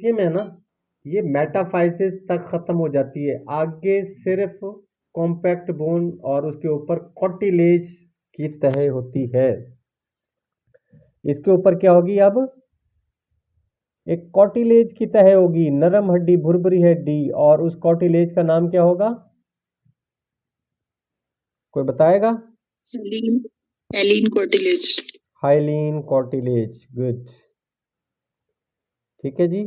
Periosteum है ना, ये मेटाफाइसिस तक खत्म हो जाती है, आगे सिर्फ कॉम्पैक्ट बोन और उसके ऊपर कॉटिलेज की तह होती है। इसके ऊपर क्या होगी अब? एक कॉटिलेज की तह होगी, नरम हड्डी, भुरभुरी हड्डी, और उस कॉटिलेज का नाम क्या होगा? कोई बताएगा? Hyaline hyaline cartilage. Hyaline cartilage, good. ठीक है जी।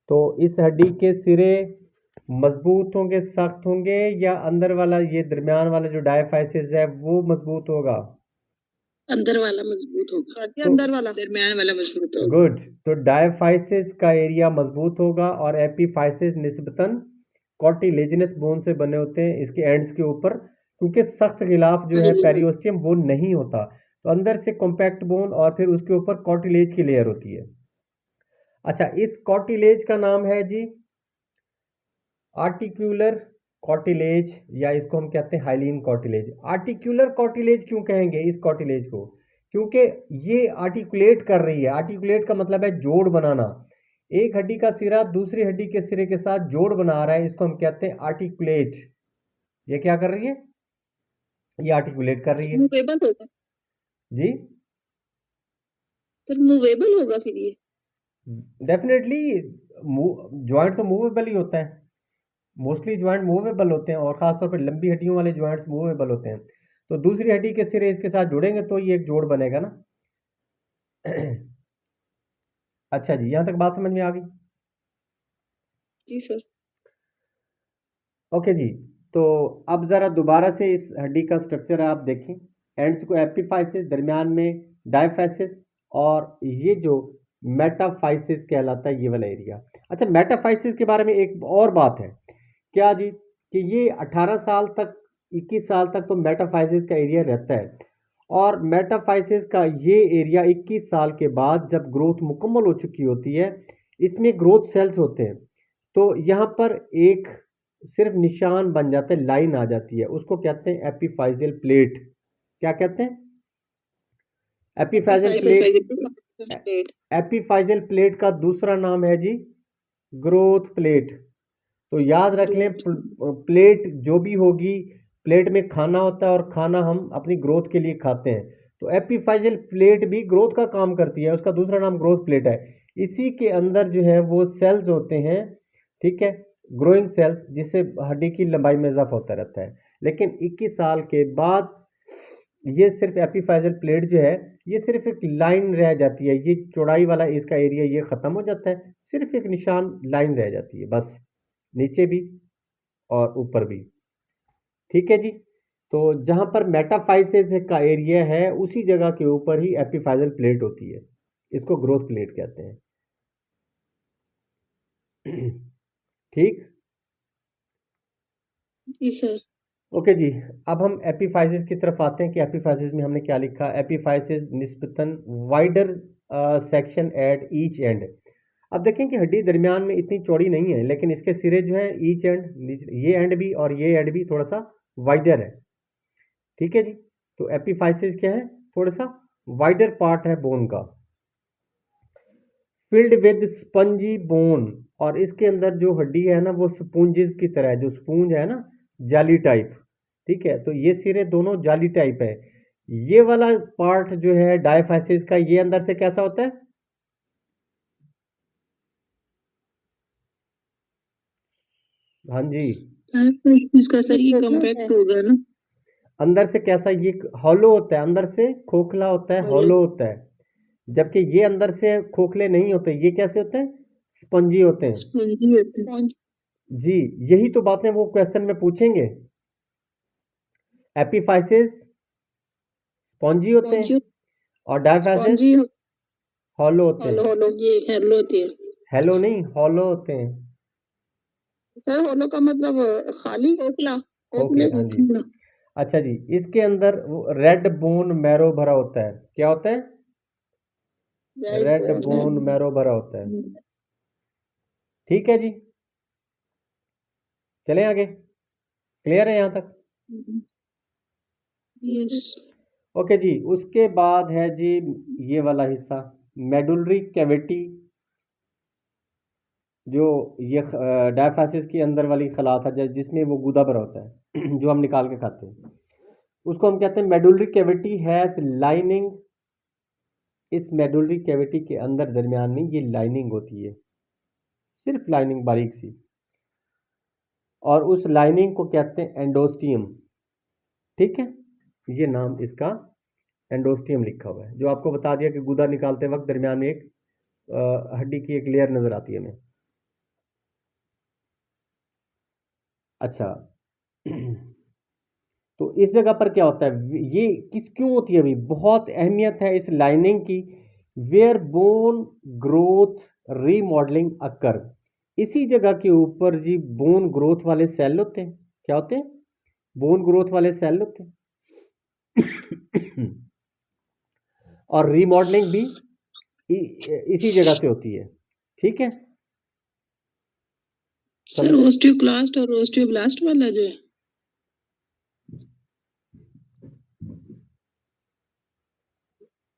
तो इस हड्डी के सिरे मजबूत होंगे, सख्त होंगे, या अंदर वाला ये दरमियान वाला जो डायफाइसिस है वो मजबूत होगा? अंदर वाला मजबूत होगा, तो अंदर वाला, दरमियान वाला मजबूत होगा। गुड। तो डायफाइसिस का एरिया मजबूत होगा और एपीफाइसिस निस्बतन कॉटिलेजिनस बोन से बने होते हैं इसके एंड्स के ऊपर, क्योंकि सख्त गिलाफ जो है पेरियोस्टियम वो नहीं होता, तो अंदर से कॉम्पैक्ट बोन और फिर उसके ऊपर कॉटिलेज की लेयर होती है। अच्छा, इस कॉटिलेज का नाम है जी आर्टिक्यूलर कॉटिलेज, या इसको हम कहते हैं हाइलीन कॉटिलेज। आर्टिक्यूलर कॉटिलेज क्यों कहेंगे इस कॉटिलेज को? क्योंकि ये आर्टिकुलेट कर रही है। आर्टिकुलेट का मतलब है जोड़ बनाना, एक हड्डी का सिरा दूसरी हड्डी के सिरे के साथ जोड़ बना रहा है, इसको हम कहते हैं आर्टिकुलेट। ये क्या कर रही है? ये आर्टिकुलेट कर रही है मूवेबल होगा जी। सर, मूवेबल होगा फिर ये। डेफिनेटली ज्वाइंट तो मूवेबल ही होता है, मोस्टली ज्वाइंट मूवेबल होते हैं, और खासतौर पर लंबी हड्डियों वाले ज्वाइंट्स मूवेबल होते हैं। तो दूसरी हड्डी के सिरे इसके साथ जुड़ेंगे तो ये एक जोड़ बनेगा ना। अच्छा जी, यहां तक बात समझ में आ गई? जी सर। ओके जी। तो अब जरा दोबारा से इस हड्डी का स्ट्रक्चर आप देखें। एंड्स को एपिफाइसिस, दरमियान में डायफाइसिस, और ये जो मेटाफाइसिस कहलाता है ये वाला एरिया। अच्छा, मेटाफाइसिस के बारे में एक और बात है क्या जी, कि ये 18 साल तक, 21 साल तक तो मेटाफाइसिस का एरिया रहता है, और मेटाफाइसिस का ये एरिया 21 साल के बाद जब ग्रोथ मुकम्मल हो चुकी होती है, इसमें ग्रोथ सेल्स होते हैं, तो यहाँ पर एक सिर्फ निशान बन जाता है, लाइन आ जाती है, उसको कहते हैं एपिफाइजियल प्लेट। क्या कहते हैं? एपिफाइजियल प्लेट। एपिफाइजियल प्लेट का दूसरा नाम है जी ग्रोथ प्लेट। तो याद रख लें, प्लेट जो भी होगी, प्लेट में खाना होता है और खाना हम अपनी ग्रोथ के लिए खाते हैं, तो एपिफाइजियल प्लेट भी ग्रोथ का काम करती है, उसका दूसरा नाम ग्रोथ प्लेट है। इसी के अंदर जो है वो सेल्स होते हैं, ठीक है, ग्रोइंग सेल्स, जिससे हड्डी की लंबाई में इजाफा होता रहता है। लेकिन 21 साल के बाद ये सिर्फ एपिफाइजियल प्लेट जो है ये सिर्फ एक लाइन रह जाती है, ये चौड़ाई वाला इसका एरिया ये खत्म हो जाता है, सिर्फ एक निशान लाइन रह जाती है बस, नीचे भी और ऊपर भी। ठीक है जी। तो जहां पर मेटाफाइसिस का एरिया है उसी जगह के ऊपर ही एपिफाइजल प्लेट होती है, इसको ग्रोथ प्लेट कहते हैं। ठीक। जी सर। ओके जी। अब हम एपिफाइसिस की तरफ आते हैं कि एपिफाइसिस में हमने क्या लिखा। एपिफाइसिस निस्बतन wider section at each end. अब देखें कि हड्डी दरमियान में इतनी चौड़ी नहीं है, लेकिन इसके सिरे जो है ईच एंड, ये एंड भी और ये एंड भी थोड़ा सा वाइडर है। ठीक है जी। तो एपिफाइसिस क्या है? थोड़ा सा वाइडर पार्ट है बोन का, फिल्ड विद स्पंजी बोन, और इसके अंदर जो हड्डी है ना वो स्पूंजेस की तरह है, जो स्पूंज है ना, जाली टाइप। ठीक है, तो ये सिरे दोनों जाली टाइप है। ये वाला पार्ट जो है डायफाइसिस का, ये अंदर से कैसा होता है? हाँ जी। इसका सर ये कॉम्पैक्ट होगा ना। अंदर से कैसा? ये हॉलो होता है, अंदर से खोखला होता है, हॉलो होता है, जबकि ये अंदर से खोखले नहीं होते। ये कैसे होते हैं? स्पंजी होते हैं। स्पंजी होते हैं। जी, यही तो बातें वो क्वेश्चन में पूछेंगे। एपिफाइसिस स्पॉन्जी होते हैं और डायफाइसिस हॉलो होते हैं। हॉलो, ये हेलो होते हैं। हेलो नहीं, हॉलो होते हैं। सर हॉलो का मतलब खाली, खोखला, खोखले, हाँ जी। अच्छा जी, इसके अंदर रेड बोन मैरो भरा होता है। क्या होता है? रेड बोन मैरो भरा होता है। ठीक है जी, चलें आगे। क्लियर है यहाँ तक? यस। ओके जी। उसके बाद है जी ये वाला हिस्सा, मेडुलरी कैविटी, जो ये डायफासिस के अंदर वाली खलात है जिसमें वो गूदा भरा होता है जो हम निकाल के खाते हैं, उसको हम कहते हैं मेडुलरी कैविटी हैज लाइनिंग। इस मेडुलरी कैविटी के अंदर दरमियान में ये लाइनिंग होती है, सिर्फ लाइनिंग बारीक सी, और उस लाइनिंग को कहते हैं एंडोस्टियम। ठीक है, ये नाम इसका एंडोस्टियम लिखा हुआ है, जो आपको बता दिया कि गूदा निकालते वक्त दरमियान में एक हड्डी की एक लेयर नजर आती है हमें। अच्छा तो इस जगह पर क्या होता है, ये क्यों होती है, अभी बहुत अहमियत है इस लाइनिंग की। वेयर बोन ग्रोथ रीमॉडलिंग अकर, इसी जगह के ऊपर जी बोन ग्रोथ वाले सेल होते हैं। क्या होते हैं? बोन ग्रोथ वाले सेल होते हैं और रीमॉडलिंग भी इसी जगह से होती है। ठीक है सर, ओस्टियोक्लास्ट और ओस्टियोब्लास्ट वाला जो है,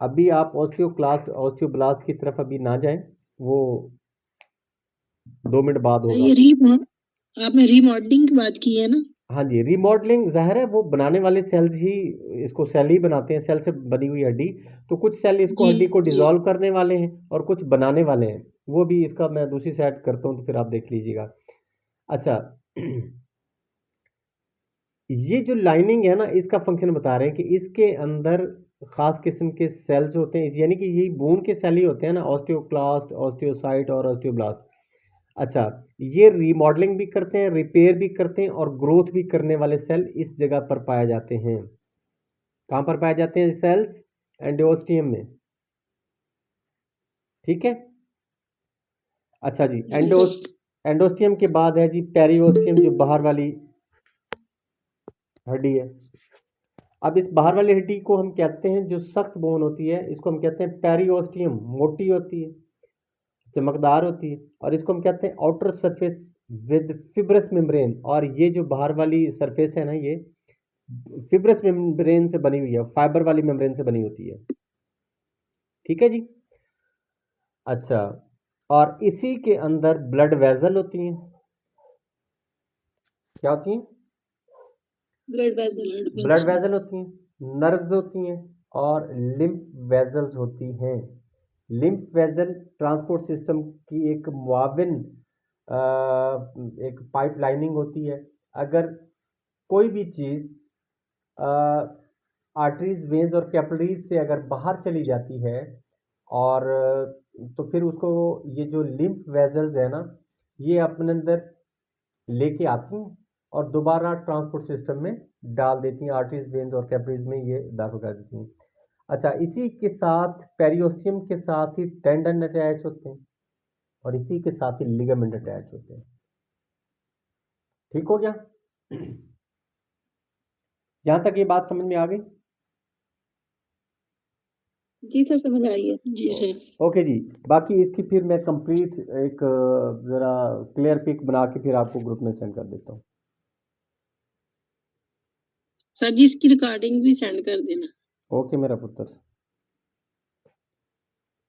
अभी आप ऑस्टियोब्लास्ट की तरफ अभी ना जाएं, वो 2 मिनट बाद होगा। ये आपने रीमॉडलिंग की बात की है ना? हाँ जी, रीमॉडलिंग ज़ाहिर है वो बनाने वाले सेल्स ही इसको सेल ही बनाते हैं, सेल से बनी हुई हड्डी। तो कुछ सेल इसको जी हड्डी को जी डिसॉल्व करने वाले हैं और कुछ बनाने वाले हैं, वो भी इसका मैं दूसरी साइड करता हूँ तो फिर आप देख लीजिएगा। अच्छा ये जो लाइनिंग है ना, इसका फंक्शन बता रहे हैं कि इसके अंदर खास किस्म के सेल्स होते हैं, यानी कि यही बोन के सेल ही होते हैं ना, ऑस्टियोक्लास्ट, ऑस्टियोसाइट और ऑस्टियोब्लास्ट। अच्छा, ये रीमॉडलिंग भी करते हैं, रिपेयर भी करते हैं और ग्रोथ भी करने वाले सेल इस जगह पर पाए जाते हैं। कहाँ पर पाए जाते हैं सेल्स? एंडोस्टियम में। ठीक है, अच्छा जी, एंडोस्टियम के बाद है जी पेरिओस्टियम, जो बाहर वाली हड्डी है। अब इस बाहर वाली हड्डी को हम कहते हैं, जो सख्त बोन होती है इसको हम कहते हैं पेरिओस्टियम, मोटी होती है, चमकदार होती है, और इसको हम कहते हैं outer surface with fibrous membrane. और ये जो बाहर वाली सरफेस है ना, ये फिब्रस मेम्ब्रेन से बनी हुई है, फाइबर वाली मेम्ब्रेन से बनी होती है। ठीक है जी। अच्छा, और इसी के अंदर ब्लड वेजल होती हैं। क्या होती हैं? ब्लड वेजल होती हैं, नर्व्स होती हैं और लिम्फ वेजल्स होती हैं। लिम्फ वेजल ट्रांसपोर्ट सिस्टम की एक मुआविन एक पाइप लाइनिंग होती है। अगर कोई भी चीज़ आर्टरीज, वेन्स और कैपिलरीज से अगर बाहर चली जाती है और तो फिर उसको ये जो लिम्फ वेजल्स है ना, ये अपने अंदर लेके आती हैं और दोबारा ट्रांसपोर्ट सिस्टम में डाल देती हैं, आर्टरीज, वेन्स और कैपिलरीज में ये दाखिल कर देती हैं। अच्छा, इसी के साथ पेरियोस्टियम के साथ ही टेंडन अटैच होते हैं और इसी के साथ ही लिगामेंट अटैच होते हैं। ठीक हो गया? यहां तक ये बात समझ में आ गई? जी सर, समझ आई है। जी सर। ओके जी, बाकी इसकी फिर मैं कंप्लीट एक ज़रा क्लियर पिक बना के फिर आपको ग्रुप में सेंड कर देता हूँ। सर जी, इसकी रिकॉर्डिंग भी सेंड कर देना। ओके मेरा पुत्र।